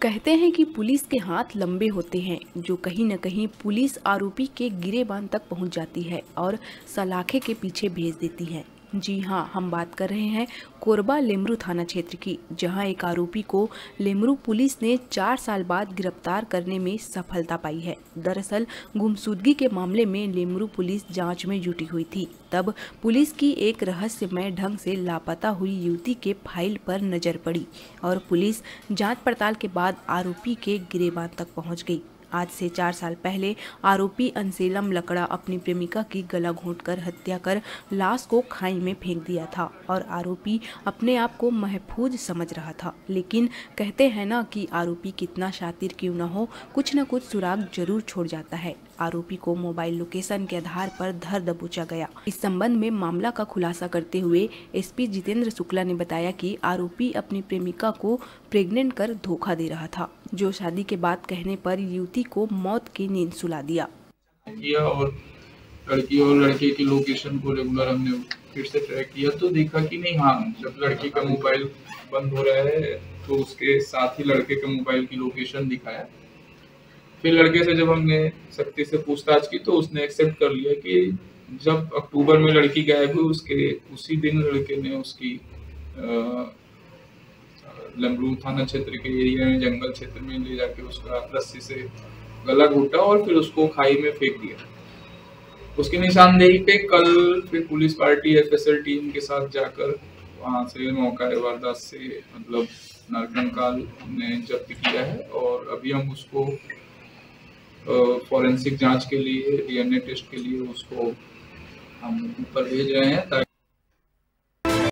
कहते हैं कि पुलिस के हाथ लंबे होते हैं, जो कहीं न कहीं पुलिस आरोपी के गिरेबान तक पहुंच जाती है और सलाखे के पीछे भेज देती है। जी हाँ, हम बात कर रहे हैं कोरबा लेमरू थाना क्षेत्र की, जहां एक आरोपी को लेमरू पुलिस ने 4 साल बाद गिरफ्तार करने में सफलता पाई है। दरअसल गुमशुदगी के मामले में लेमरू पुलिस जांच में जुटी हुई थी। तब पुलिस की एक रहस्यमय ढंग से लापता हुई युवती के फाइल पर नजर पड़ी और पुलिस जांच पड़ताल के बाद आरोपी के गिरेबान तक पहुंच गई। आज से 4 साल पहले आरोपी अंसेलम लकड़ा अपनी प्रेमिका की गला घोंटकर हत्या कर लाश को खाई में फेंक दिया था और आरोपी अपने आप को महफूज समझ रहा था। लेकिन कहते हैं ना कि आरोपी कितना शातिर क्यों न हो, कुछ न कुछ सुराग जरूर छोड़ जाता है। आरोपी को मोबाइल लोकेशन के आधार पर धर दबोचा गया। इस संबंध में मामला का खुलासा करते हुए एसपी जितेंद्र शुक्ला ने बताया कि आरोपी अपनी प्रेमिका को प्रेग्नेंट कर धोखा दे रहा था, जो शादी के बाद कहने पर युवती को मौत की नींद सुला दिया। और लड़की और लड़के की लोकेशन को रेगुलर हमने फिर से ट्रैक किया तो देखा कि नहीं, हाँ, जब लड़की का मोबाइल बंद हो रहा है तो उसके साथ ही लड़के के मोबाइल की लोकेशन दिखाया। फिर लड़के से जब हमने सख्ती से पूछताछ की तो उसने एक्सेप्ट कर लिया कि जब अक्टूबर में लड़की गायब हुई उसके उसी दिन लड़के ने उसकी लेमरू थाना क्षेत्र के एरिया में जंगल क्षेत्र में ले जाके उसका रस्सी से गला घोटा और फिर उसको खाई में फेंक दिया। उसकी निशानदेही पे कल फिर पुलिस पार्टी एफएसएल टीम के साथ जाकर वहां से मौका वारदात से मतलब नरकंकाल ने जब्त किया है और अभी हम उसको फॉरेंसिक जांच के लिए, डीएनए टेस्ट के लिए उसको हम ऊपर भेज रहे हैं।